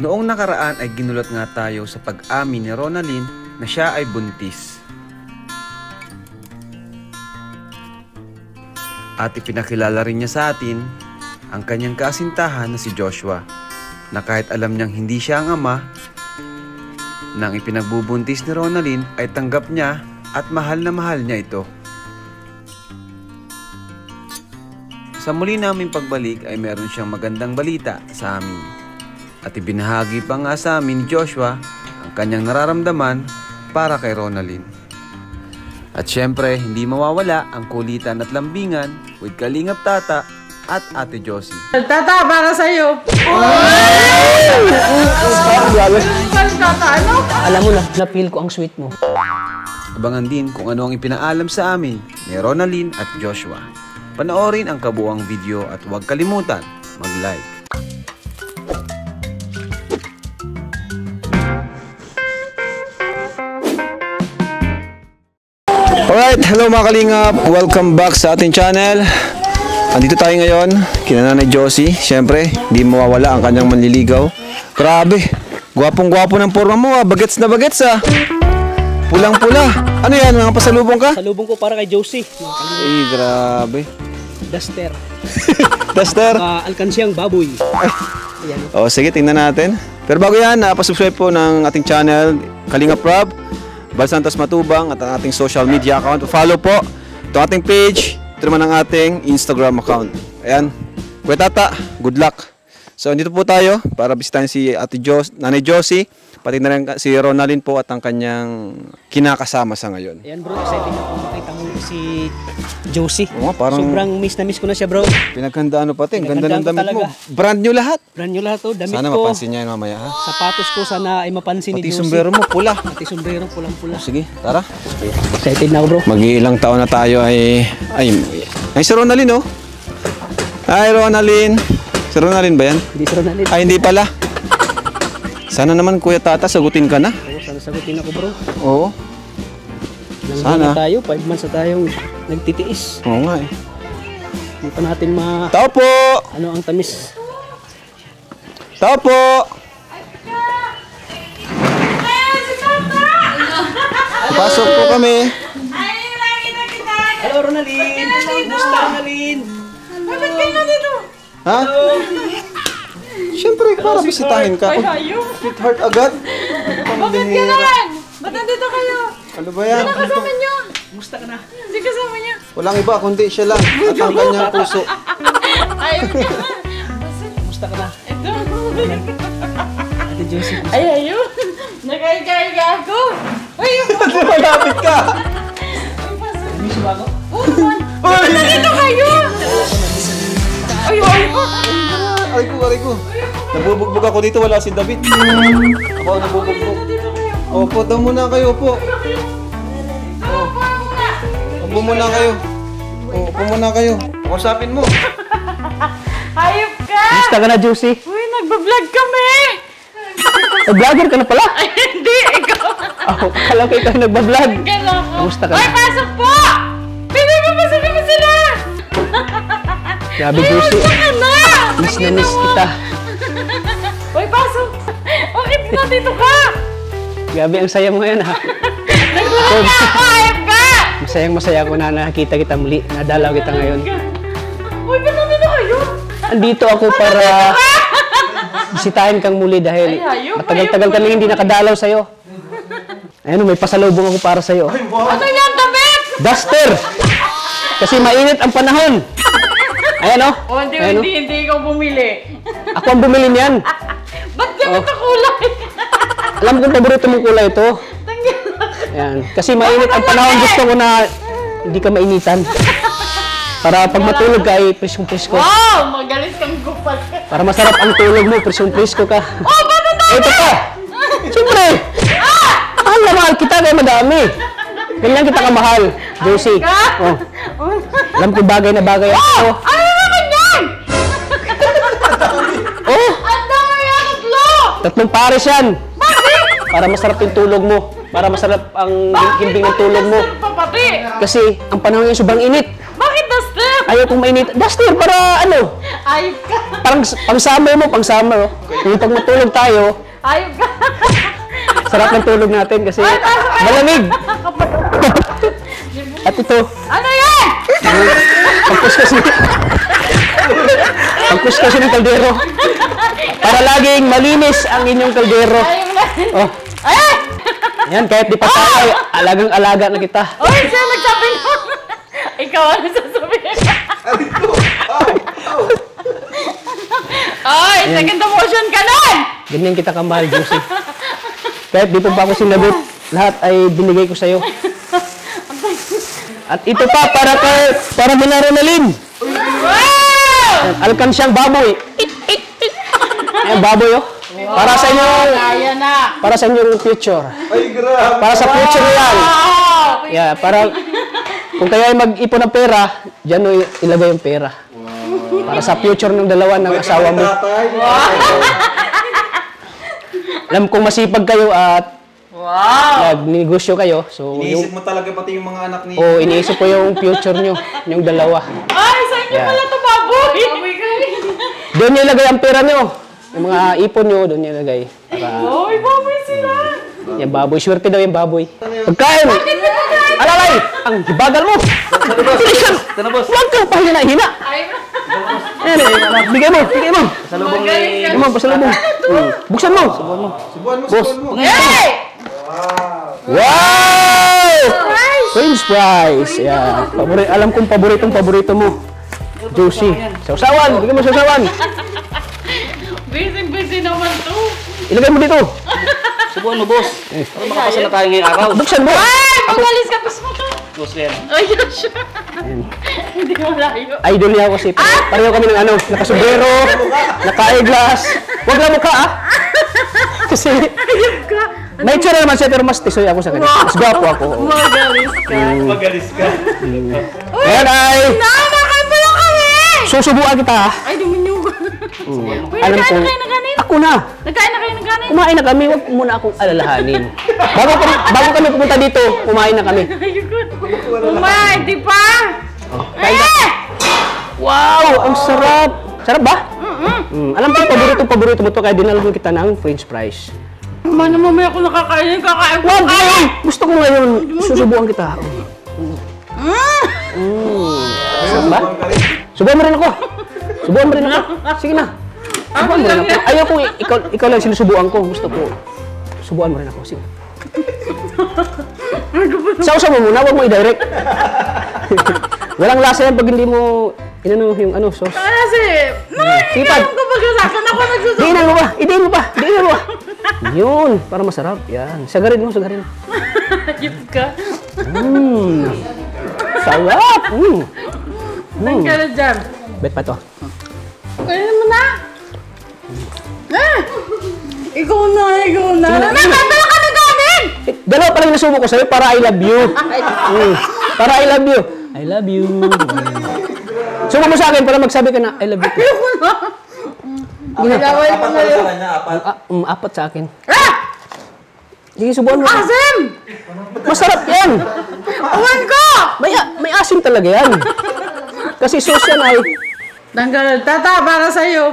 Noong nakaraan ay ginulat nga tayo sa pag-amin ni Ronalyn na siya ay buntis. At ipinakilala rin niya sa atin ang kanyang kasintahan na si Joshua, na kahit alam niyang hindi siya ang ama nang ipinagbubuntis ni Ronalyn ay tanggap niya at mahal na mahal niya ito. Sa muli naming pagbalik ay meron siyang magandang balita sa amin. At ibinahagi pa nga sa amin ni Joshua ang kanyang nararamdaman para kay Ronalyn. At syempre, hindi mawawala ang kulitan at lambingan with Kalingap Tata at Ate Josie. Tata, para sa'yo! Tata, ano? Alam mo na, na-feel ko ang sweet mo. Abangan din kung ano ang ipinaalam sa amin ni Ronalyn at Joshua. Panoorin ang kabuuang video at huwag kalimutan mag-like. Alright, hello mga Kalingap! Welcome back sa ating channel. Andito tayo ngayon, kina Nanay Josie. Siyempre, di mawawala ang kanyang manliligaw. Grabe, gwapong-gwapo ng forma mo ah. Bagets na bagets ah. Pulang-pula. Ano yan, mga pasalubong ka? Salubong ko para kay Josie. Ay, grabe. Duster. Duster? Alkansyang baboy. Ayan. O, sige, tingnan natin. Pero bago yan, pasubscribe po ng ating channel, Kalingap Rob, Bal Santos Matubang, at ang ating social media account. Follow po itong ating page. Ito naman ang ating Instagram account. Ayan. Kuya Tata, good luck. So, andito po tayo para bisitahin si Nanay Josie, pati na rin si Ronalyn po at ang kanyang kinakasama sa ngayon. Ayan bro, excited ako makita mo si Josie. Oo, parang sobrang miss na miss ko na siya bro. Pinaghandaan mo pati. Ang ganda ng damit talaga mo. Brand new lahat. Brand new lahat to. Damit Sana ko. mapansin niya yun mamaya ha. Sapatos ko sana ay mapansin Pati ni Josie. sombrero mo pula. Pati sombrero pulang-pula. Sige, tara. Excited na ako bro. Mag-iilang taon na tayo ay si Ronalyn oh. Hi Ronalyn. Si Ronalyn ba yan? Hindi si Ronalyn. Ay hindi pala. Sana naman Kuya Tata sagutin ka na. Oo, sana sagutin ako bro. Oo. Sana. Tayo, 5 months na tayong nagtitiis. Oo nga eh. Hindi pa natin Tao po! ano ang tamis. Tao po! Pasok po kami. Hello Ronalyn! Kumusta Ronalyn? Ba't kayo na dito? Ha? Siyempre, para bisitahin ka. Sweetheart agad. Bakit gano'n? Ba't nandito kayo? Ano ba yan? Sino kasama niyo? Kumusta ka na? Hindi kasama niyo. Walang iba kundi siya lang at ang kanyang puso. Ayun ka. Kumusta ka na? Ito. Ate Josie. Ay, ayun. Nakahiga-higa ako. Ayun. Malapit ka! Miss mo ako? Ba't nandito kayo? Ayun. Aray ko. Nabubugbog ako dito, wala si David. Ako ang nabubugbog. Opo, daw muna kayo po. Upo muna kayo. Upo muna kayo. Usapin mo. Hayop ka. Kumusta ka na Josie? Uy, nagbablog kami. Vlogger ka na pala? Ay, hindi. Ikaw. Oh, kala ko ikaw nagbablog. Gala ko. Kumusta ka Ay, na? pasok po. Pwede ba pasok naman sila? Grabe Josie. Pasok ka na. Miss na miss kita. Uy, pasok. Bakit nandito ka? Grabe ang saya mo ngayon ha. Nagbablog ka. Hayop ka. Masayang-masaya ako na nakita kita muli. Nadalaw kita ngayon. Uy, ba't nandito kayo? Andito ako para bisitahin kang muli dahil Ay, hayop, matagal-tagal hayop. kami hindi nakadalaw sa'yo. Ayun, may pasalubong ako para sa'yo. Ano yan, damit? Duster! Kasi mainit ang panahon. Ayan o. Oh, hindi ikaw bumili. Ako ang bumili niyan. Ba't ganito kulay? Alam kong paborito mong kulay ito. Ayan. Kasi mainit ang panahon, gusto ko na hindi ka mainitan. Para pag matulog ka ay presyong-presko. Wow, magaling kang gupal. Para masarap ang tulog mo, presyong-presko ka. Oh, ba't ang dami? Ito pa! Siyempre! Mahal na mahal kita kaya madami. Ganyan kita kamahal, Josie. Oh. Alam ko bagay na bagay ako. Ano naman yan? Oh! Ang dami yan, tatlo! 3 pares yan. Bakit? Para masarap yung tulog mo. Para masarap ang himbing ng tulog mo. Bakit duster pa pati? Kasi ang panahon ngayon sobrang init. Bakit duster? Ayaw kong mainit. Duster, para ano? Ayop ka. Parang pang summer mo, pang summer. Oh. Yung pag matulog tayo, Ayop ka. sarap ng tulog natin kasi malamig. At ito, Ano yan? pagkuskas ng kaldero. Para laging malinis ang inyong kaldero. Ayop na. Oh, Ay! yan, kahit di pa tayo, alagang-alaga na kita. Uy, siya nagsabi nun. Ikaw ang sasabihin. Ay, second emotion ka nun! Ganyan kita kamahal, Juicy. Kahit di pa ako sinagot, lahat ay binigay ko sa'yo. At ito pa, para Ronalyn. Wow! Alkansyang baboy. Ayan, baboy, oh. Para sa inyo, Kaya na! para sa inyong future. Ay, grabe. Para sa future yan. Wow! Yeah, para kung kayo ay mag-ipon ng pera, diyan mo ilagay yung pera. Para sa future ng dalawa ng asawa mo. Alam kong masipag kayo at Wow! nagnegosyo kayo. So, Iniisip mo talaga pati yung mga anak ni... iniisip ko yung future nyo, yung dalawa. Ay, sa inyo Yeah. pala ito, baboy! Baboy ka rin. Doon nyo ilagay ang pera nyo. Yung mga ipon nyo, doon nyo ilagay. Para, Uy, baboy sila! yung baboy, swerte daw yung baboy. Pagkain! Alalay! Ang hibagal mo! Bilisan! Huwag kang pahina-hina! Ay, Ayan, bigay mo! pasalubong Bigay mo, pasalubong. Buksan mo! Subuan mo, Boss. subuan mo. Hey! Wow! French fries! Yeah. Alam kong paborito mo. Juicy. Sausawan! Bigay mo sausawan! Busy naman to. Ilagay mo dito! Subuan mo, boss. Para makapasa na tayo ngayong araw. Buksan mo! Ay, magalis ka pa sa mga. Boss, yan. Ay, siya. Hindi mo layo. Idol niya ako kasi pareho kami ng nakasombrero, naka-eyeglass. Huwag lang mukha ah! Kasi may tsura naman siya pero mas tisoy ako sa kanya. Mas gwapo ako. Magalis ka. Magalis ka. Ayan ay! Nakakain pa lang kami! Susubuan kita ah! Ay, dumunyog. Uy, Alam nagkain ko, na kayo ng kanin? ako na! Nagkain na kayo ng kanin? Kumain na kami, huwag muna akong alalahanin. Bago kami pumunta dito, kumain na kami. Ayun. Umay, di pa? Kain ka. Wow! Ang sarap! Sarap ba? Alam ko, paborito mo to kaya dinalaman kita ng French fries. Mana mamaya ako nakakain ko. Wag! Ngayon! Gusto ko ngayon, susubuan kita. Sarap ba? Subuan mo rin ako. Sige na. Subuan mo rin ako. Ayaw ko, ikaw lang sinusubuan ko. Gusto ko, subuan mo rin ako. Sige. Sausaw mo muna, huwag mo i-direct. Walang lasa yan pag hindi mo, yung sauce. Kasi, Sipag. ko pag-usapan ako nagsusunod. Diin mo pa. Yun, para masarap. Yan. Sagarin mo. Ayop ka. Sarap. Saan ka na dyan? Bet pa to. Kaya mo na. Ikaw na. Nakakala ka na gamin! Dalawa pala yung nasubo ko sa'yo para I love you. Para I love you. I love you. Subo mo sa akin para magsabi ka na I love you. Ayoko na. Ilaway mo na yun. Apat sa akin. Sige, subuan mo. Asim! Masarap yan. Uwan ko! May asim talaga yan. Kasi sauce yan ay... Tanggal tata para sa'yo.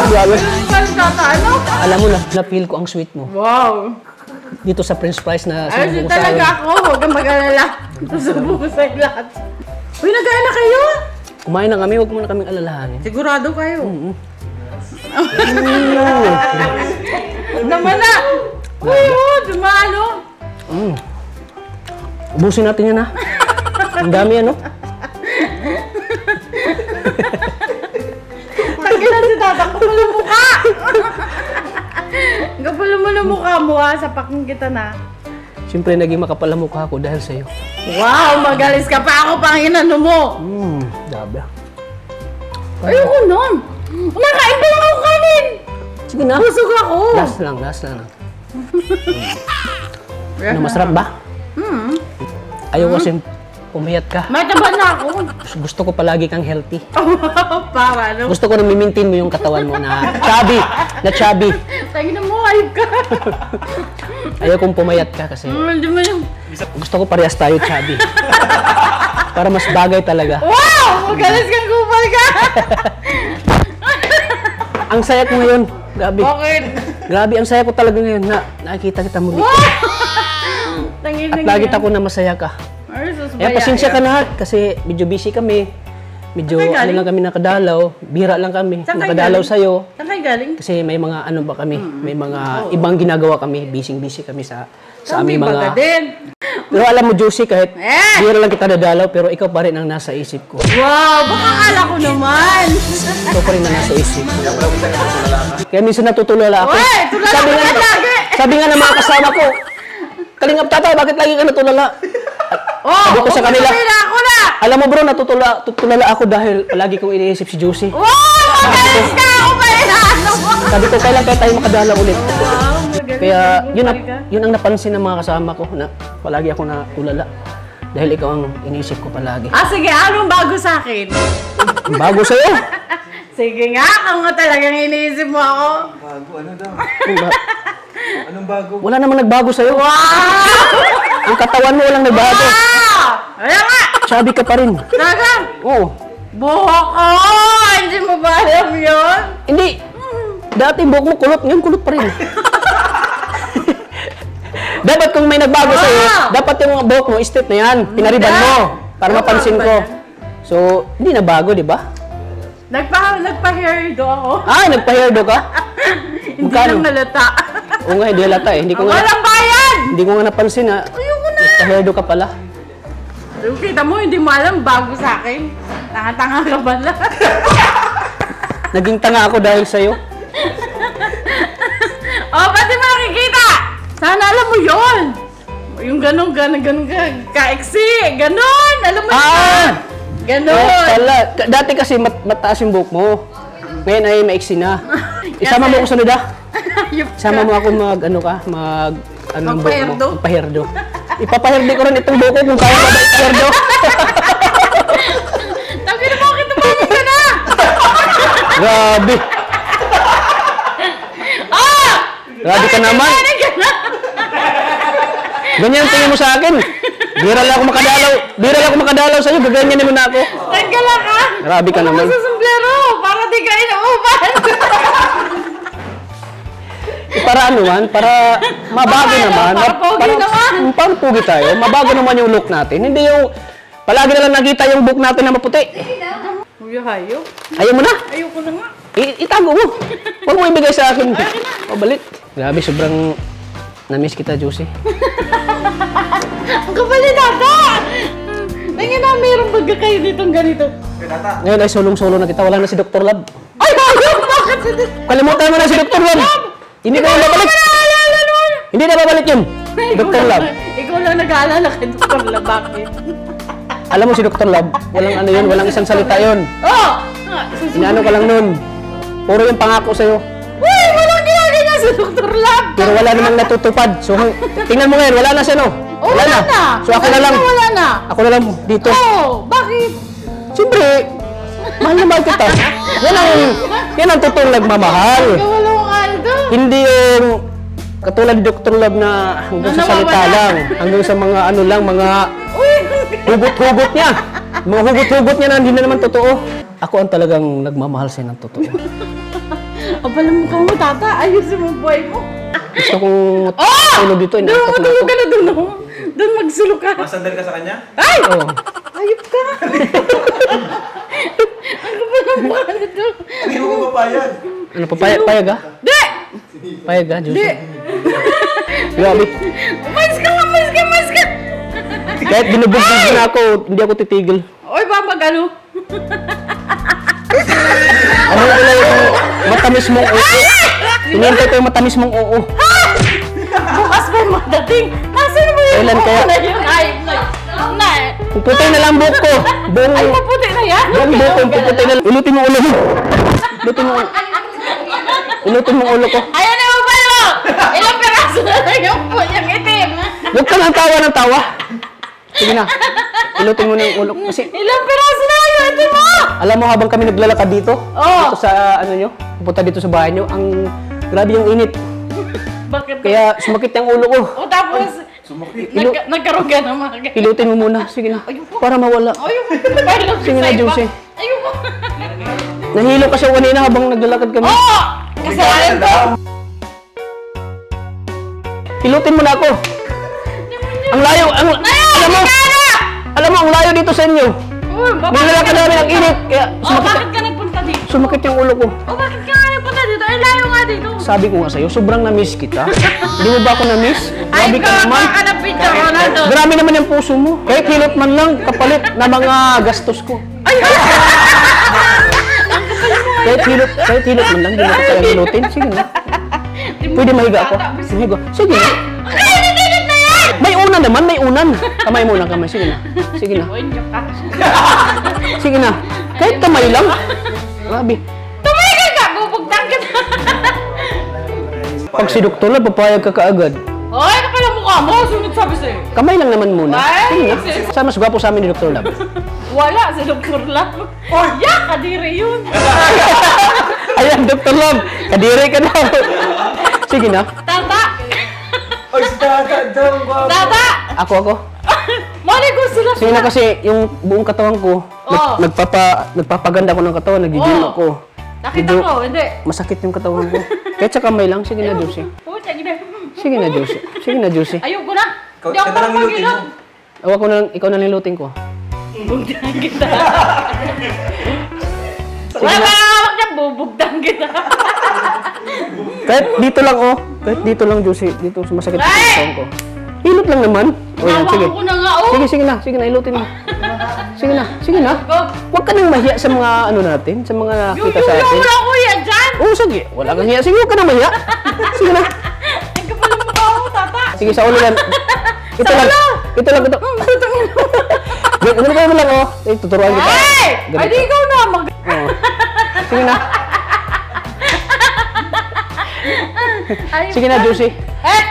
Grabe. Tanggal tata, ano? Alam mo na, na-feel ko ang sweet mo. Wow. Dito sa French fries na Ayos sinubo ko sa talaga akin. ako. Huwag kang mag-alala. Susubo ko sa lahat. Uy, nagkain na kayo? Kumain na kami, huwag mo na kaming alalahanin. Sigurado kayo. Naman na! Uy, dumalo! Ubusin natin yan ha. Ang dami ano. Tanggilan si tata, kapal ang mukha! Kapal mo na mukha mo ha, sapakin kita na. Siyempre naging makapal ang mukha ko dahil sa'yo. Wow, magalis ka pa ako pang inano mo! Dabi. Ayoko nun! Nakain pa lang ako kanin! Sige na. Busog ako! Last lang. Ano, masarap ba? Ayaw kasi pumayat ka. May taba na ako! Gusto ko palagi kang healthy. Para ano? Gusto ko na mimintin mo yung katawan mo na chubby. Tangin na mo, ayok ka! Ayaw kong pumayat ka kasi Hindi mo yung... gusto ko parehas tayo chubby. Para mas bagay talaga. Wow! Magalas kang kupal ka! Ang saya ko ngayon. Grabe. Bakit? Grabe, ang saya ko talaga ngayon na nakikita kita muli. At lagi ako na masaya ka. Eh, pasensya ka na kasi medyo busy kami. Medyo Saan kayo galing? lang kami nakadalaw. Bira lang kami. Saan kayo Nakadalaw galing? sa'yo. Saan kayo galing? Kasi may mga ano ba kami. May mga ibang ginagawa kami. Busy kami sa Kami aming baga mga... din. Pero alam mo, Josie, kahit Eh! bira lang kita nadalaw, pero ikaw pa rin ang nasa isip ko. Wow! Baka akala ko naman. Ikaw pa rin ang nasa isip ko. Kaya minsan natutulala ako. Uy! Tulala Sabi ko nga, yan lagi! sabi nga ng mga kasama ko, Kalingap tatay, bakit lagi ka natulala? Oh! Sabi ko sa kanila, Ako na! alam mo bro, natutulala ako dahil palagi kong iniisip si Josie. Wow! Magalis ka! Ako pa rin ano mo! Sabi ko, kailan kaya tayo makadala ulit? Wow! Magaling. Kaya yun, Magaling ka. yun ang napansin ng mga kasama ko na palagi ako natulala. Dahil ikaw ang iniisip ko palagi. Ah, sige. Anong bago sa akin? Bago sa'yo. Sige nga, kung nga talagang iniisip mo ako. Bago, ano daw? Ba- Anong bago? Wala namang nagbago sa'yo. Wow! Ang katawan mo walang nagbago. Wow! Wala nga! Sabi ka pa rin. Talaga? Oo. Buhok ko! Hindi mo ba alam yun? Hindi. Dati buhok mo kulot, ngayon kulot pa rin. Dapat kung may nagbago sa'yo, dapat yung buhok mo, straight na yan. Pinariban mo. Para mapansin ko. So, hindi na bago, di ba? Nagpa-hairdo ako. Ah, nagpa-hairdo ka? Hindi Magkano? lang nalata. Oo nga, hindi halata eh. Hindi ko nga, Walang bayan! hindi ko nga napansin na Ayoko na! nagpa-hairdo ka pala. Kita mo, hindi mo alam bago sa akin. Tanga-tanga ka pala. Naging tanga ako dahil sa'yo. Oh, pati mo nakikita! Sana alam mo yun! Yung ganun ka-eksi. Ganon! Alam mo yun! Ah! Ganon! Pala. Dati kasi mataas yung buhok mo. Ngayon ay maiksi na. Isama mo ako sa nida. Ayop ka. Isama mo ako ano ka, ano ang buhok mo? Magpaherdo? Magpaherdo. Ipapaherdi ko rin itong buhok ko kung kaya mo ba ipaherdo. Tabi na bakit tumawag ka na? Grabe. Ah! Grabe ka naman. Bakit ka na? Ganyan tingin mo sa akin. Bira lang ako makadalaw sa'yo. Gaganyanin mo na ako. Nagkala ka? Grabe ka naman. Sa sombrero para di ka inuupan. Para ano man, para mabago Para naman. para pogi naman. Para pogi tayo. Mabago naman yung look natin. Hindi yung palagi na lang nakita yung buhok natin na maputi. Kuya Hayo, Ayaw mo na. ayoko na nga. Itago mo. Huwag mo ibigay sa akin. Pabalik. Grabe, sobrang na-miss kita, Josie. Ang kapal ni Tata! Tingin na, mayroong baga kayo ditong ganito. Ngayon ay solong-solo na kita. Wala na si Dr. Lab. Ay, ayok! Bakit sa Kalimutan mo na si Dr. Lab. Hindi na babalik. Hindi na babalik yun. Dr. Lab. Ikaw lang nag-aalala kay Dr. Lab. Bakit? Alam mo si Dr. Lab, walang ano yun, walang isang salita yun. Oh! Inaano ka lang nun. Puro yung pangako sa'yo. Uy! Walang ginagawa si Dr. Lab! Pero wala namang natutupad. So, tingnan mo ngayon, wala na siya, no? Oh, wala na! So, ako na lang. Wala na! Ako na lang dito. Oh! Bakit? Siyempre, mahal na mahal kita. Yan ang totoong nagmamahal. Ikaw wala mo kaldo. Hindi yung katulad ni Dr. Love na hanggang sa salita Nawawala. lang. Hanggang sa mga ano lang, mga Uy! hugot-hugot niya. Mga hugot-hugot niya na hindi na naman totoo. Ako ang talagang nagmamahal sa'yo ng totoo. Abala mo ka mo, Tata. Ayusin mo buhay mo. Gusto kong Oh! tulog dito. Doon, Inaakap na matulog ako. ka na doon. Oh. Doon magsulok ka. Masandal ka sa kanya? Ay! Oo. Ayop ka! Ang kapal ng mukha nito. Hindi mo papayag. Ano, payag ha? Di! Payag ha, Diyos? Di! Grabe. Umayos ka! Umayos ka! Umayos ka! Kahit binubugbog na ako, hindi ako titigil. Oy, papag ano? Ano ko lang yung matamis mong oo. Hinihintay ko yung matamis mong oo. Bukas pa yung madating. Nasaan mo yung Kailan buhok kaya? na yun? Ay, na. Puputay na lang buhok ko. Buong, Ay, maputi na yan. buong buhok ko, puputay na lang. Ilutin mo ulo mo. Ilutin mo ulo ko. Ayan na yung balo! Ilang peraso na lang yung itim. Huwag ka lang tawa ng tawa. Sige na. Ilutin mo na yung ulo ko. Kasi, Ilang peraso na lang yung itim mo! alam mo habang kami naglalakad dito, Oo. dito sa ano nyo, pupunta dito sa bahay nyo, ang grabe yung init. Bakit? Kaya sumakit yung ulo ko. O tapos, Nagkaroon ka ng mga ganyan. Pilutin mo muna. Sige na. Para mawala. Sige na, Josie. Ayoko. Nahilo kasi ako kanina habang naglalakad kami. Oo! Kasalanan ko! Pilutin mo na ako. Ang layo, alam mo, ang layo dito sa inyo. Nilalakad namin ang init, kaya Bakit ka nagpunta dito? sumakit yung ulo ko. Bakit ka nga nagpunta dito? Ay, layo nga dito. Sabi ko nga sa'yo, sobrang na-miss kita. Hindi mo ba ako na-miss? Ay, Grabe ka naman. ka na picture ko na doon. Grabe naman yung puso mo. Kahit hilot man lang, kapalit na mga gastos ko. Kahit hilot man lang, hindi mo ko kaya hilutin. Sige na. Pwede mahiga ako. Mahiga. Sige na. May unan naman, may unan. Kamay muna, kamay. Sige na. Sige na. Sige na. Kahit kamay lang. Grabe. Tumigil ka! Bubugtang kita! Pag si Doktor Lab, papayag ka kaagad. Ay, nakala mukha mo. Sunod sabi sa'yo. Kamay lang naman muna. Sige na. Ay, Saan mas gwapo sa amin ni Doktor Lab? Wala, si Dr. Lab. Yeah, kadiri yun. Ayan, Doktor Lab. Kadiri ka na. Sige na. Tata! Ay, si Tata daw. Tata! Ako. Mali ko sila. Sige na kasi yung buong katawan ko, Oo. nagpapaganda ko ng katawan, nag-gym Oo. ako. Nakita Medyo ko, hindi. Masakit yung katawan ko. Kahit sa kamay lang, sige na, Josie. Puta, gina. Sige na, Josie. Sige na, Josie. Ayoko na. Hindi ako Ikaw na lang hilutin magpagilap. Awa ko na lang, ikaw na nilutin ko. Bubugtang kita. Wala ka hawak niya, bubugtang kita. Kahit dito lang, oh. Kahit dito lang, Josie. Dito, masakit yung Ay! katawan ko. Hilot lang naman. O yan, sige. Hawakan ko na nga, oh. Sige na, ilutin mo. Sige na. Go. Huwag ka nang mahiya sa mga ano natin, sa mga nakita sa atin. Wala ko yan dyan. Oo, sige. Wala kang hiya. Sige, huwag ka nang mahiya. Sige na. Nagkapal ang mukha ko, tata. Sige, sa ulo yan. Ito lang. Ganito mo lang, oh. Tuturuan kita. Ay! Ay, di ikaw na. Oo. Sige na. Ay, Sige na, Josie. Eh!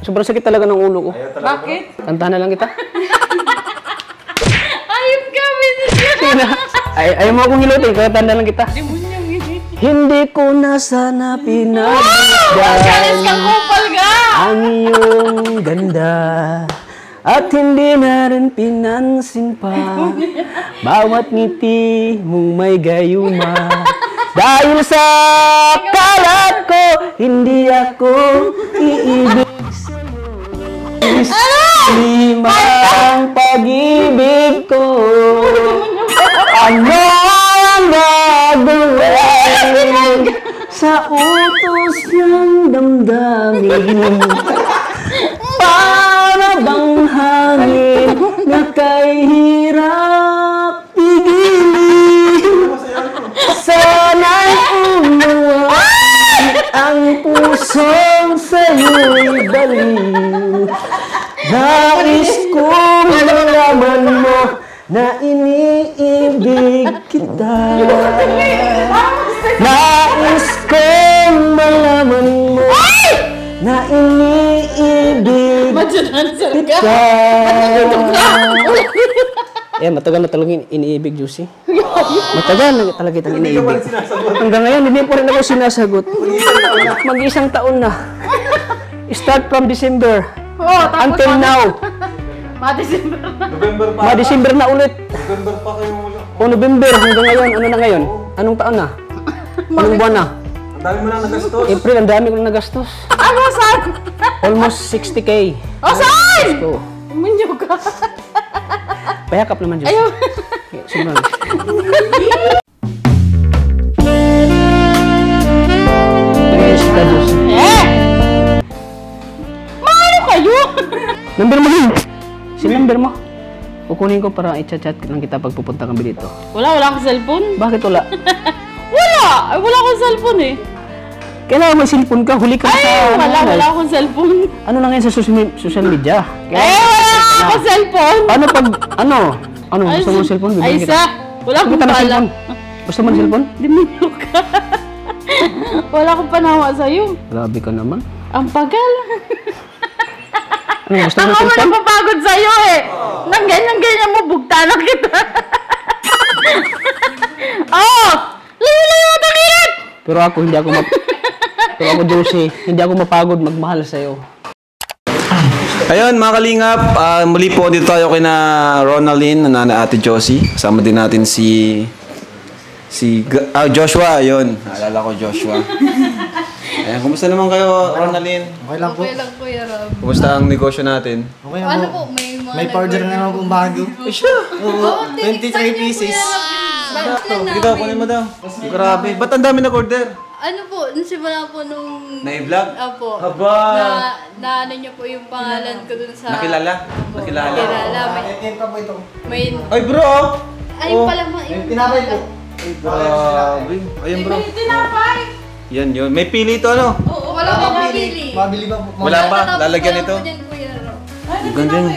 Sobrang sakit talaga ng ulo ko. Bakit? Kantahan na lang kita. Ayun ka, Mrs. Sige na. Ayaw mo akong hilutin, kantahan na lang kita. Demonyang hindi. Hindi ko na sana Charis kang pinagdaan kupal ka! ang iyong ganda. At hindi na rin pinansin pa bawat ngiti mong may gayuma. Dahil sa kalat ko, hindi ako iibig limang pag-ibig ko. Ano ang nagawin sa utos ng damdamin? Para bang hangin na kay hirap pigilin? Sana'y umuwan ang pusong sa'yo'y baliw. Nais kong malaman mo na iniibig kita. Nais kong malaman mo na iniibig kita. Matagal na talaga iniibig, Josie. Matagal na talaga itang iniibig. Hanggang ngayon, hindi po rin ako sinasagot. Mag-isang taon na. Start from December until now. Ma-December na. November pa. Ma-December na ulit. November pa kayo wala. O November, hanggang ngayon. Ano na ngayon? Anong taon na? Anong buwan na? Ang dami mo lang nagastos. April, ang dami ko na nagastos. Ano, saan? Almost 60K. O, saan? So, Umunyo ka. payakap naman, Josie. Ayaw. Sobrang. Yes, ka, Josie. Eh! Maano kayo? Number mo yun. Si number mo. Kukunin ko para i-chat lang kita pag pupunta kami dito. Wala akong cellphone. Bakit wala? Wala! Ay, wala akong cellphone eh. Kailangan may cellphone ka, huli ka na sa... Ay, wala akong cellphone. Ano na ngayon sa social media? Wala akong cellphone. Ano pag... Ano? Gusto mo ng cellphone? Ay, Bibigyan kita. wala akong Kita na pala. cellphone. Gusto mo ng cellphone? Dimino ka. Wala akong panawa sa'yo. Grabe ka naman. Ang pagal. Ano, gusto mo ng Ako mo cellphone? napapagod sa'yo eh. Nang ganyan mo, bugta na kita. Oh! Layo-layo ang takilid! Pero ako, hindi ako Pero ako, Josie, hindi ako mapagod magmahal sa'yo. Gusto Ayun mga kalingap, muli po dito tayo kay na Ronaldin, na Ate Josie. Kasama din natin si Joshua, ayun. Naalala ko Joshua. Ayan, kumusta naman kayo, Ronaldin? Okay lang po. Okay lang Kuya Rob. Kumusta ang negosyo natin? Okay lang Ano po. po, may mga May powder na naman pong bago. Oo, 23 pieces. Dito, kunin mo daw. Grabe. Ba't ang dami nag-order? Ano po, simula po nung... Na-vlog? Opo. Haba! Na ano niyo po yung pangalan ko dun sa... Nakilala? Opo, Nakilala. Nakilala. Ito pa po ito. May... Ay bro! Ay, Oh. pala Yung tinapay po. Grabe. Ayun bro. tinapay! Yan yun. May pili ito ano? Oo, wala ko mabili. Mabili ba po? Wala pa? Lalagyan ito? Ganda yun.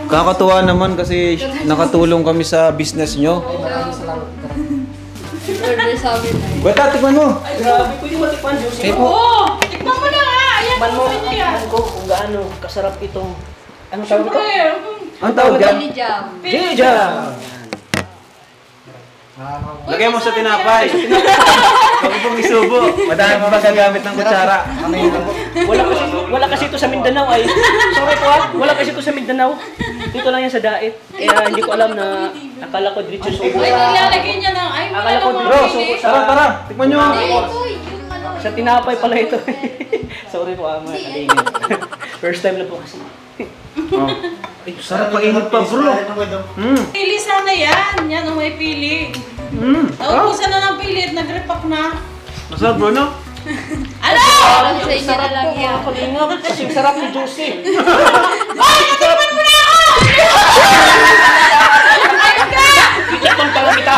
Kakatuwa naman kasi nakatulong kami sa business nyo. Order sa amin na yun. Bata, tikman mo. Grabe, pwede mo tikman, Josie. Oo! Tikman mo na nga! Ayan, Tikman mo, gusto niya yan. tikman ko kung gaano kasarap itong... Ano tawag ito? Ang tawag dyan? Pili jam. Jam! Lagay mo sa tinapay. Huwag pong isubo. Madami pa magagamit ng kutsara. Wala kasi ito sa Mindanao ay. Sorry po wala kasi ito sa Mindanao. Dito lang yan sa Daet. Kaya hindi ko alam na akala ko diretso subo. Ay, naglalagay niya ng... Ay, wala Akala ko namang Bro, pili. tara, tara. Tikman nyo. Hindi, ito yung ano. Sa tinapay pala ito. Sorry po mga kalingin. First time na po kasi. Oh. Ay, sarap mainit pa bro. Pili sana yan. Yan ang may pili. Naubusan na ng pili at nag-repack na. Masarap bro, no? Ano? Parang sa inyo na lang yan. Mga kalingap. Kasi yung sarap ni Josie. Titikman pala kita.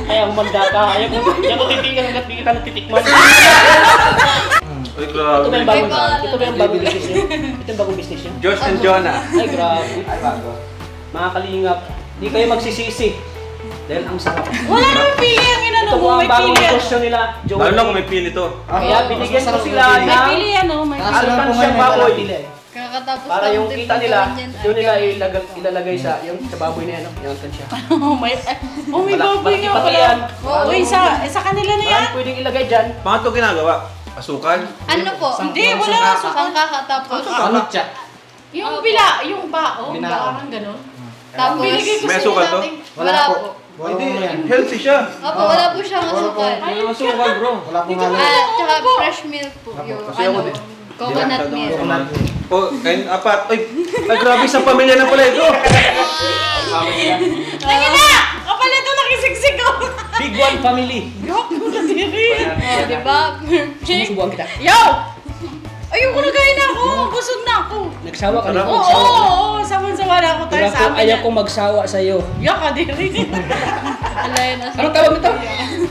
Kaya humanda ka. Ayaw ko titigil hanggat di kita natitikman. Ay, Ito ba grabe. yung bagong ito ba yung bagong business niyo? Ito yung bagong business niyo? Josh and Jonah. Ay, grabe. Mga kalingap, di kayo magsisisi. Dahil ang sarap. Wala namang pili ang inano Ito po mo. ang May bagong pili. negosyo nila, Lalo na kung Joey. may pili to. Kaya binigyan ko sila May ng pili yan oh. May pili. alkansiyang baboy. Kakatapos Para lang yung din kita po nila, gawin yan. doon nila ilalagay sa yung sa baboy na yan, yung alkansya. Oh, may baboy Malaki nga pati pala. yan. Uy, sa kanila na yan. Marami pwedeng ilagay dyan. Paano ito ginagawa? Asukal? Ano po? Hindi, wala nga sa Pang kakatapos. Ano siya? Yung bila, yung bao. Binao. Parang ganun. Tapos, Binigay ko May sa asukal inyo to? dating. wala po. Hindi, healthy siya. Opo, wala po siyang asukal. May asukal bro. Wala pong halo. Tsaka fresh milk po. Yung ano, coconut milk. Oh, kain apat. Ay grabe sa pamilya na pala ito. Tingin na! Kapal ito nakisiksik ko. Big One Family. Yok, kadiri. Oh, di ba? Sumusubuan kita. Yo! Ayoko na kain ako. Busog na ako. Nagsawa ka rin. Oo, saman-sawa na ako tayo Kaya sa ko amin. ayaw kong magsawa sa iyo. Yok, kadiri. Alay na Anong tawag nito?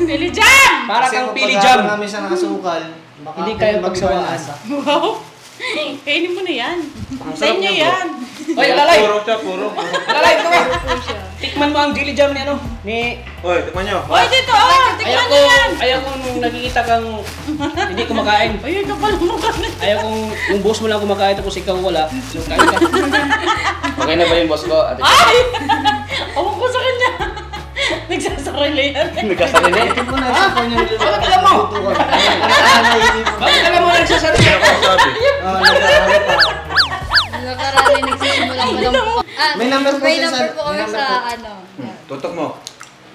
Pili jam! Para Kasi kang kung pili pag-aaral jam. namin siya nakasukal, baka Hindi kayo mag-iba pagsawaan. yung lasa. Wow! Kainin mo na yan. Sa inyo yan. Oy, lalay! Puro siya, puro. Lalay, ito ka! Tikman mo ang jelly jam ni ano? Ni... Oy, tikman nyo. Oy, dito oh! Ayaw Tingnan ko, nyo yan! ayaw kong nakikita kang hindi kumakain. Ay, kapal mo ka na. Ayaw kong yung boss mo lang kumakain tapos ikaw wala. So, kain ka. Okay na ba yung boss ko? Ate? Ay! Awang ko sa kanya. Nagsasarili yan. Nagkasarili? Ito po na ito po niya. Bakit alam mo? Bakit alam mo nagsasalita ako? Sabi. Nakarami nagsisimula pa lang po. Ah, May number po may siya number sa- po kami may number sa po. ano. Tutok mo.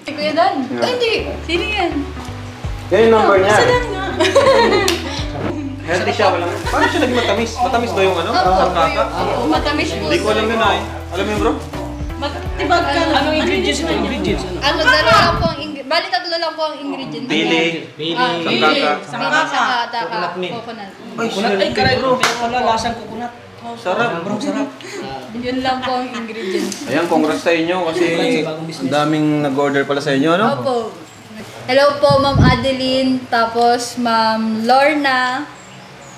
Si Kuya Dan. Ay, hindi. Sino yan? Yan yung number niya. Sadan nga. Healthy siya, walang... Paano siya naging matamis? Matamis ba yung ano? Opo. Sangkaka? Opo, matamis po. Hindi ko alam yun ay. Alam mo yun bro? Matibag ka na. Anong ingredients mo? Ingredients ano? Ano, dalawa lang po ang ingredients. Bali, tatlo lang po ang ingredients. Pili. Pili. Sangkaka. Sangkaka. Saka Coconut milk. coconut. Ay, Kunat ay karay bro. Kaya wala lasang kukunat. sarap. Bro, sarap. Yun lang po ang ingredients. Ayan, congrats sa inyo kasi ang daming nag-order pala sa inyo, ano? Opo. Hello po, Ma'am Adeline, tapos Ma'am Lorna,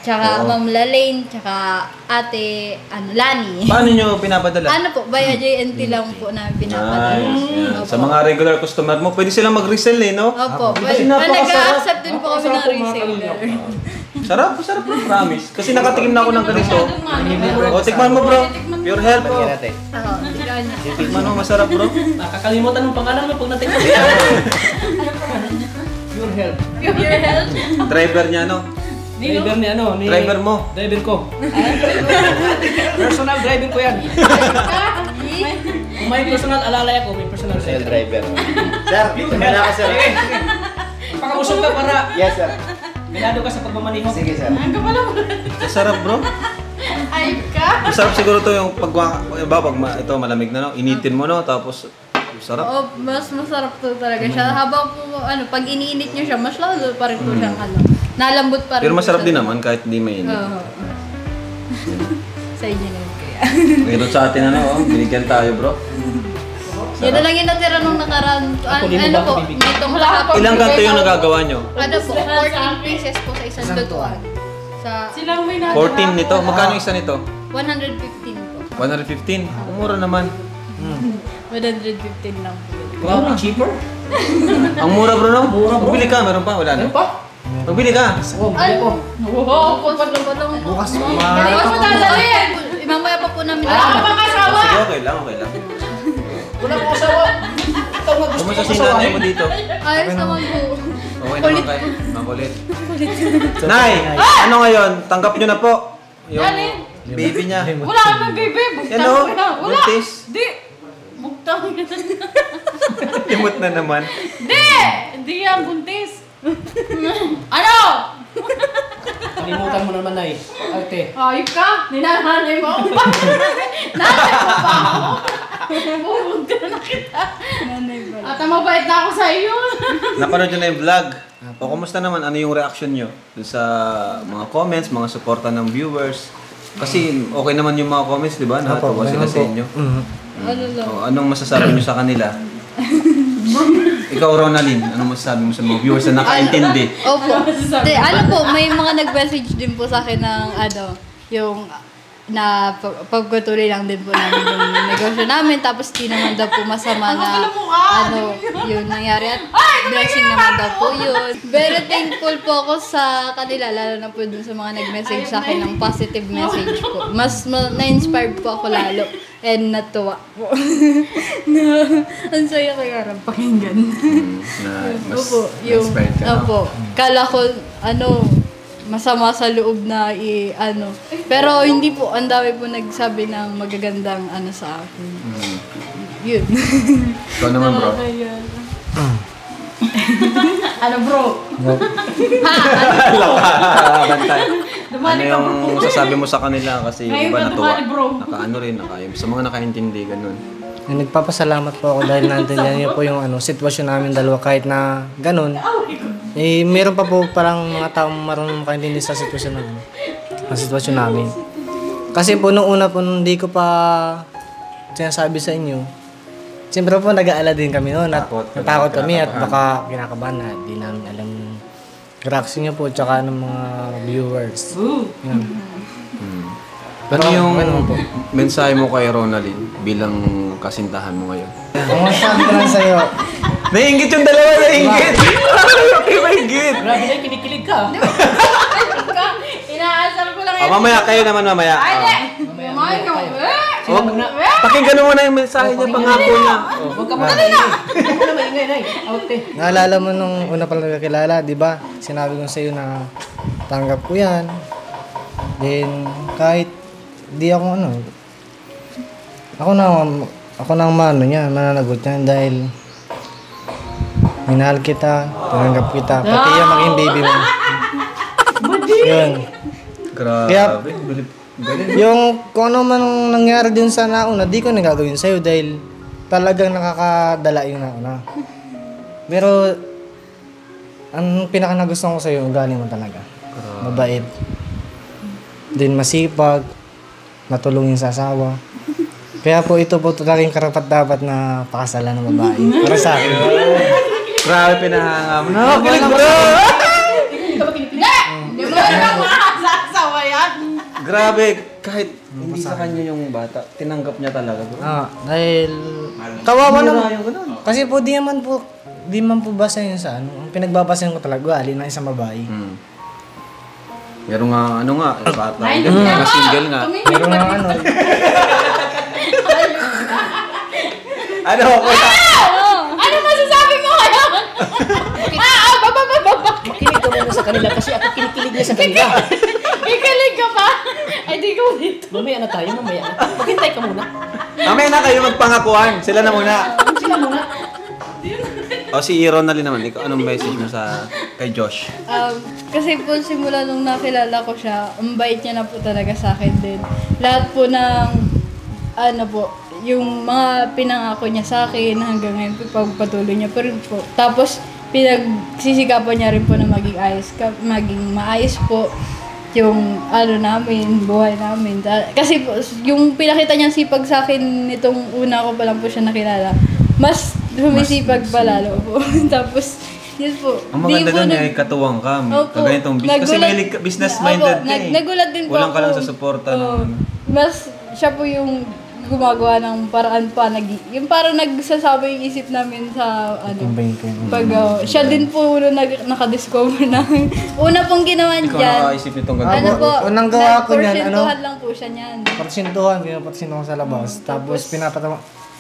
tsaka Ma'am Lalaine, tsaka Ate Lani. Paano nyo pinapadala? Ano po, via JNT lang po na pinapadala. Nice. Ayan. Opo. Sa mga regular customer mo, pwede silang mag-resell eh, no? Opo, Kasi well, napakasarap. nag-accept din po kami ng reseller. Sarap, sarap na, promise. Kasi nakatikim na ako ng ganito. O, tikman mo bro. Pure health. Oo, tignan niyo. Tikman mo, masarap bro. Nakakalimutan ng pangalan mo pag natikman mo. Pure health. Pure health. Driver niya, no? Driver ni ano, ni... Driver mo. Driver ko. Personal driver ko yan. Kung may personal alalay ako, may personal driver. Sir, dito na ako, sir. Pakausap ka para Yes, sir. ganado ka sa pagmamaniho. Sige, sir. Ang kapala mo. Masarap bro. Ay ka. Masarap siguro to yung ito malamig na no, initin mo no, tapos sarap. Oo, mas masarap po talaga siya. Habang po, pag iniinit niyo siya, mas lalo pa rin po siyang nalambot pa rin. Pero po masarap siya. din naman kahit hindi mainit. Oo. Sa inyo naman kaya. Ngayon sa atin binigyan tayo bro. Yun na lang yung natira nung nakaraan. Ano po, nitong Ilang ganto yung nagagawa nyo? Ano po, 14 pieces po sa isang lutuan. Sa Silang may 14 nito? Magkano isa nito? 115 po. 115? Mura naman. 115 lang po. Wow, cheaper. Ang mura bro no? Magbili ka, meron pa? Wala na? Ano pa? Magbili ka! Ay, wow, patlang-patlang. Bukas Bukas mo dadalhin! Mamaya pa po namin. Sige, okay lang. Wala ko asawa. Ikaw nga gusto Kumusta ko si nanay mo dito? Ayos naman po. Okay naman kayo? Makulit. Nay! Ano ngayon? Tanggap nyo na po. Yung baby niya. Wala ka ng baby. Yan Bugtang o, ko na. Wala. buntis. Di. Bugtang ko na. Limot na naman. Di. Hindi yan buntis. Ano? Kalimutan mo naman, Nay. Ate. Ayop ka. Ninananay mo ako. Nanay mo pa ako. Bubog ka na kita. At mabait na ako sa iyo. Napanood nyo na yung vlog. O kumusta naman? Ano yung reaction nyo dun sa mga comments, mga suporta ng viewers? Kasi okay naman yung mga comments, di ba? Nakatawa sila sa inyo. Ano lang. O, anong masasabi nyo sa kanila? Ikaw, Ronalyn, anong masasabi mo sa mga viewers na nakaintindi? Opo. Ano po, may mga nag-message din po sa akin ng yung pagpatuloy lang din po namin yung negosyo namin. Tapos di naman daw po masama na yun nangyari at blessing naman daw po yun. Very thankful po ako sa kanila, lalo na po dun sa mga nag-message sa akin ng positive message po. Mas na-inspired po ako lalo and natuwa po. Ang saya kaya rin pakinggan. Mas Opo, yung, inspired ka, no? opo, kala ko, masama sa loob na Pero hindi po, ang dami po nagsabi ng magagandang sa akin. Yun. Ikaw naman, bro. Ano bro? Bantay. Dumali Ano ka yung masasabi mo sa kanila kasi yung Ngayon iba ka natuwa. dumali, bro. Nakaano rin, sa mga nakaintindi, ganun. Nagpapasalamat po ako dahil nandun yan po yung sitwasyon namin dalawa kahit na ganun. Meron pa po parang mga taong marunong makaintindi sa sitwasyon namin. Ang sitwasyon namin. Kasi po nung una po hindi ko pa sinasabi sa inyo, siyempre po nag-aala din kami noon at natakot kami at baka kinakabahan na di namin alam yung reaction niyo po tsaka ng mga viewers. Yan. Ano yung mensahe mo kay Ronalyn bilang kasintahan mo ngayon? Ang masabi ko lang sa'yo, Nainggit yung dalawa, nainggit! Okay, maingit! Grabe na, kinikilig ka. Inaasar ko lang Mamaya, kayo naman mamaya. Pakinggan mo na yung mensahe niya, pangako niya. Huwag ka maingay. Huwag ka na maingay, Nay. Ate. naalala mo nung una pa lang nagkakilala, di ba? Sinabi ko sa'yo na tanggap ko yan. Then, kahit di ako ako na ang mananagot niya dahil minahal kita, tinanggap kita, pati yung maging baby mo. Yun. Grabe. Kaya- Yung kung ano man ang nangyari din sa nauna, di ko na gagawin sa'yo dahil talagang nakakadala yung nauna. Pero, ang pinaka nagustuhan ko sa'yo, ugali mo talaga. Mabait. Din masipag, matulungin sa asawa. Kaya po ito po talagang karapat-dapat na pakasalan ng babae. Para sa akin. Grabe, pinahanga mo. Nakakilig, bro! Di ba na makakasasawa yan? Grabe, kahit hindi sa kanya yung bata, tinanggap niya talaga, bro. Dahil kawawa Mura naman. yung ganun. Kasi po di man po basa yun sa Ang pinagbabasahin ko talaga, ugali ng isang babae. Meron nga, bata. Mga single nga. Meron nga Ano, kuya? Ano masasabi mo ngayon? Makinig ka muna sa kanila kasi ako kinikilig niya sa kanila. Ikilig ka pa? Ay, di ko dito. Mamaya na tayo, mamaya na. Maghintay ka muna. Mamaya na kayo magpangakuan. Sila na muna. Sila muna. O si Ronaldin naman, ikaw, anong message mo kay Josh? Kasi po simula nung nakilala ko siya, ang bait niya na po talaga sa akin din. Lahat po ng, yung mga pinangako niya sa akin hanggang ngayon, pagpatuloy niya pa rin po. Tapos, pinagsisikapan niya rin po na maging maayos po yung buhay namin. Kasi po, yung pinakita niyang sipag sa akin nitong una ko pa lang po siya nakilala, mas sumisipag palalo po. Tapos, yun po. Ang maganda doon ay katuwang ka. Kaganitong business. Kasi may business-minded ka eh. Nagulat din po Kulang ka ako. lang sa suporta. Mas siya po yung gumagawa ng paraan pa. Yung parang nagsasabi yung isip namin sa siya din po nakadiscover na. Una pong ginawa Ikaw dyan. nakaisip nitong ganito. Unang gawa ko niyan, porsentuhan lang po siya niyan. Porsintuhan, pinaporsintuhan sa labas. Tapos pinapatama.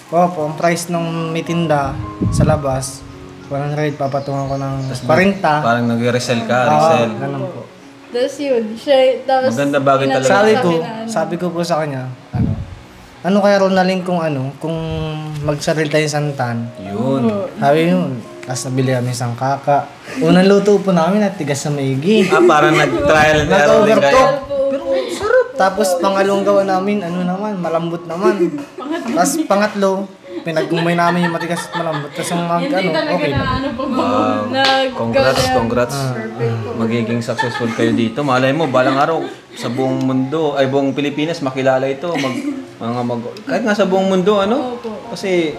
Ang price ng may tinda sa labas, 100, papatungan ko ng 40. Parang nag-resell ka, resell. Ganun po. Tapos yun, tapos Maganda bagay talaga. Sabi ko po sa kanya, ano kaya Ronaldin kung magsaril tayo santan? Yun. Sabi yun, tapos nabili kami isang kaka. Unang luto po namin at tigas sa maigi. Parang nag-trial and error din kayo. Pero sarap. Tapos pangalong gawa namin, malambot naman. Tapos pangatlo, pinagumay namin yung matigas at malambot. Tapos ang okay na. Congrats. Magiging successful kayo dito. Malay mo, balang araw, sa buong mundo, ay buong Pilipinas, makilala ito. Kahit nga sa buong mundo, Kasi,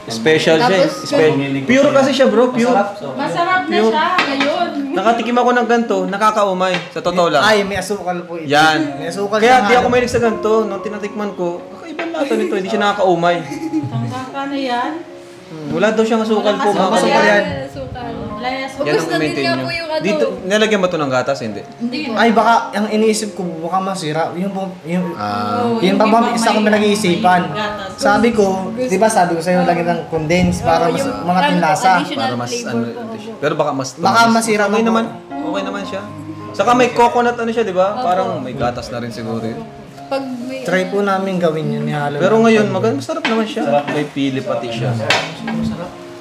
special siya eh. Pure kasi siya bro, pure. Masarap na siya ngayon. Nakatikim ako ng ganito, nakakaumay. Sa totoo lang. Ay, may asukal po ito. Yan. May asukal Kaya siya di nga. ako mahilig sa ganito. Nung tinatikman ko, kakaibang lata nito, hindi siya nakakaumay. Tangka na yan. Wala daw siyang asukal po. Walang Asukal yan. Wala yan. Yan Ubus ang na din maintain nga nyo. po yung Dito, nilagyan ba ito ng gatas? Hindi. Ay, baka, ang iniisip ko, baka masira. Yun pa ba isa ko pinag-iisipan. Sabi ko, di ba sabi ko sa'yo, lagyan ng condense para mas mga tinlasa. Para mas pero baka masira okay pa po. naman. Okay naman siya. Saka may coconut siya, di ba? Parang may gatas na rin siguro yun. Pag may, Try po namin gawin yun. Pero ngayon, masarap naman siya. May pili pati siya.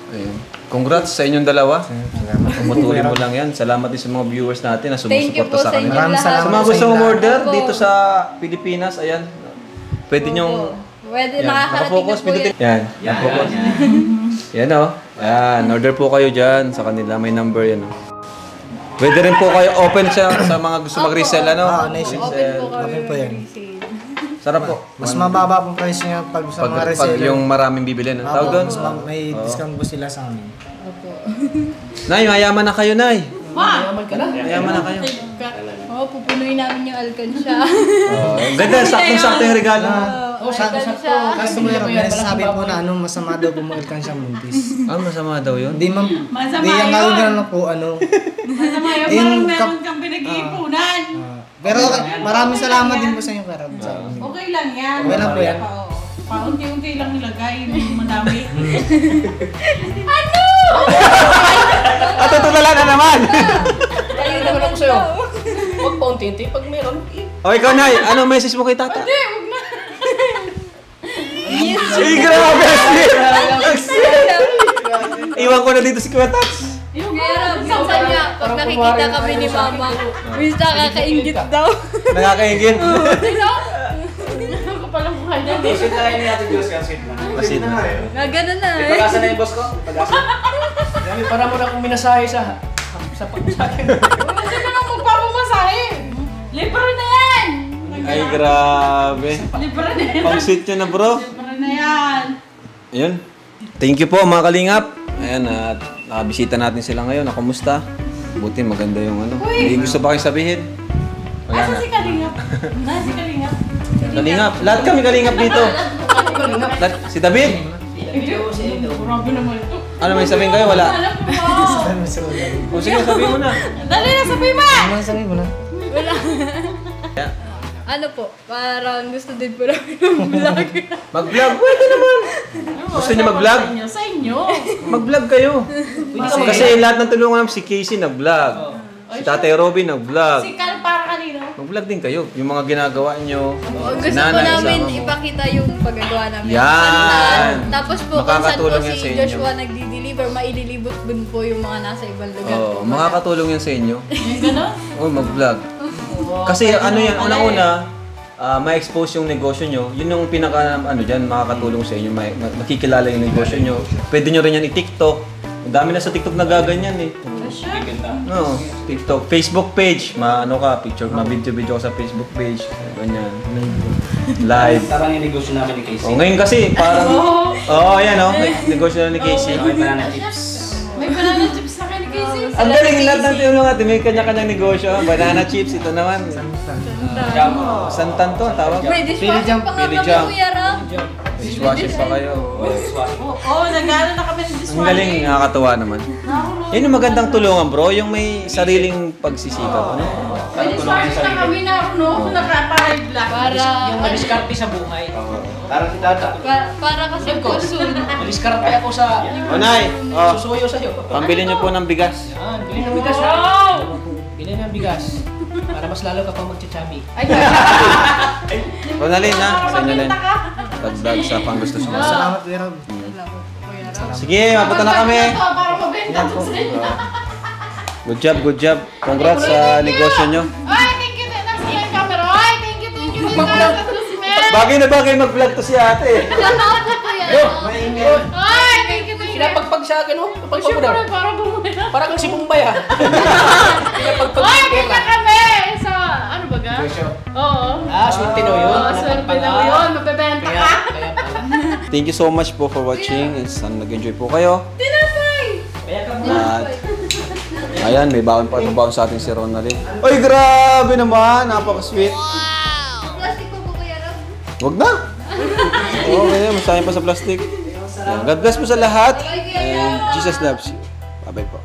Ayun. Congrats sa inyong dalawa. Pumutuloy mo lang yan. Salamat din sa mga viewers natin na thank you sumusuporta po sa sa kanila. inyo Maraming lahat. salamat Sa mga sa gusto inyo mong order Opo. dito sa Pilipinas, ayan. Pwede nyong Pwede, yan, nakakarating na nakafocus, po pindutin. yan. Yan, focus. Yan o. Yan, order po kayo dyan sa kanila. May number yan o. Pwede rin po kayo open siya sa mga gusto mag-resell, ano? nation. Open po kami. Open po yan. resale. Sarap po. Mas mababa po price niya pag sa mga Pag reseller. yung maraming bibili, ano? Tawag doon? May discount po sila sa amin. Opo. Nay, mayaman na kayo, Nay. Mayaman ka na. Mayaman na kayo. Oo, pupunuin namin yung alkansya. Ganda, saktong-sakto yung regalo. Alkansya. Customer, may nasasabi po na masama daw bumagkan siya muntis. Masama daw yun? Hindi Masama yung yun. gawin na po Masama yun. Yung Parang meron kang pinag-iipunan. pero maraming salamat din po sa inyo Karab. Okay lang yan. Okay lang po yan. Paunti-unti lang nilagay, hindi madami. At tutulala na naman! Ayun naman ako sa'yo. Huwag pa unti-unti. Pag meron, O ikaw, Nay, ano message mo kay Tata? Hindi, huwag na. Grabe! Iwan ko na dito si Kuya Tats. Kaya minsan nga, pag nakikita kami ni Mama, minsan nakakaingit daw. Nakakaingin. Ako pala mukha niya. Kasi tayo ni Ate Diyos kasi. Kasi Na gano'n na eh. Pag-asa na yung boss ko. Pag-asa. Dami, para mo na akong minasahe sa pag-usakin. Hindi mo nang magpapamasahe. Libre na yan. Ay, grabe. Libre na yan. Pang-sweet yun na, bro. Libre na yan. Ayun. Thank you po, mga kalingap. Ayan, at nakabisita natin sila ngayon. Kumusta? Buti maganda yung ano. May gusto ba kayong sabihin? Wala Asa na. si Kalingap? Si Kalingap? Kalingap. Lahat kami kalingap dito. Si David? Grabe naman ito. Ano may sabihin kayo? Wala. Alam mo. O sige, sabihin mo na. Dali na, sabi mo! Ano sabi mo na? Yeah. Ano po, parang gusto din po namin ng vlog. Mag-vlog? Pwede naman. Gusto niyo mag-vlog? Sa inyo. Mag-vlog kayo. Kasi lahat ng tulungan namin si Casey nag-vlog. Si Tatay Robin nag-vlog. Si Carl para kanino? Mag-vlog din kayo. Yung mga ginagawa nyo. Gusto po namin ipakita yung paggagawa namin. Yan. Tapos po, kung saan po Makakatulong yan sa si inyo. Joshua nagdi-deliver, maililibot din po yung mga nasa ibang lugar. Oo, makakatulong yan sa inyo. Yung gano'n? Oo, mag-vlog. Kasi ano yan, unang-una, ma-expose yung negosyo nyo. Yun yung pinaka, dyan, makakatulong sa inyo. Makikilala yung negosyo nyo. Pwede nyo rin yan i-TikTok. Ang dami na sa TikTok na gaganyan eh. Oo, TikTok. Facebook page. Ma-video ka sa Facebook page. Ganyan. Live. Parang yung negosyo namin ni Casey. Oh, ngayon kasi, parang... ayan negosyo na ni Casey. May banana chips. May banana chips na kayo ni Casey. Ang galing lahat ng tinulong natin. May kanya-kanyang negosyo. Banana chips, ito naman. Santan to, ang tawag. May dishwashing pa nga Pili kami, jump. Kuya Ram. Dishwasher pa kayo. Oo, nag-ano na kami ng Ang dishwashing. galing, nakakatuwa naman. Yan yung magandang tulungan bro, yung may sariling pagsisikap. Ano? May dishwashing na kami na, nakapahay black. Yung madiskarte sa buhay. Parang si Tata. Para kasi consume. Madiskarte ako sa Onay, susuyo sa'yo. pambili niyo po ng bigas. Yan, bilhin ng bigas. Bilhin ng bigas. Para mas lalo ka pang magchichabi. Ronaldin na, sa inyo lang. Dagdag sa panggusto niyo. Salamat, Kuya Rob. Sige, mapunta na kami. Para mabenta to sa inyo. Good job. Congrats sa negosyo nyo. Ay, thank you. Nasa yung camera. Ay, thank you. Nasa Smith. Bagay na bagay mag-vlog to si ate. Ay, thank you. Pinapagpag sa akin, oh. Kapag Siyempre, pagpag para bumaya. Parang kang si Bombay, ah. Pinapagpag Ay, sa kita pera. kami! Sa, ano ba ga? Oo. Ah, swerte daw yun. Oo, swerte daw yun. Mabebenta Kaya, ka. kaya pala. Thank you so much po for watching. Sana nag-enjoy po kayo. Tinapay! At ayan, may baon pa baon sa ating si Ronaldin. Oy, grabe naman. Napaka-sweet. Plastic po, Kuya Ram. Wag na. Okay, masayang pa sa plastic. Yan. God bless po sa lahat. And Jesus loves you. Bye-bye po.